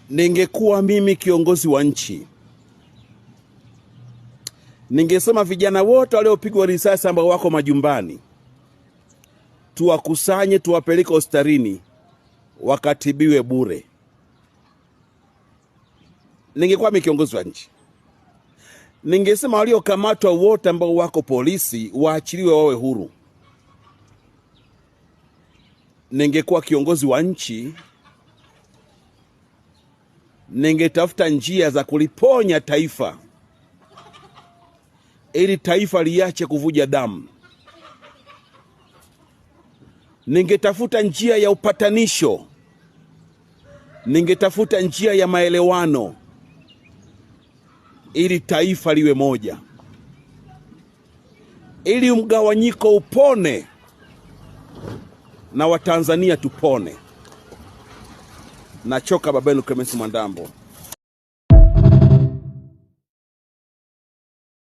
Ningekuwa mimi kiongozi wa nchi, ningesema vijana wote waliopigwa risasi ambao wako majumbani tuwakusanye, tuwapeleke hospitalini wakatibiwe bure. Ningekuwa mimi kiongozi wa nchi, ningesema waliokamatwa wote ambao wako polisi waachiliwe wawe huru. Ningekuwa kiongozi wa nchi, ningetafuta njia za kuliponya taifa ili taifa liache kuvuja damu. Ningetafuta njia ya upatanisho, ningetafuta njia ya maelewano ili taifa liwe moja, ili mgawanyiko upone na Watanzania tupone. Nachoka. Baba yenu Clemence Mwandambo.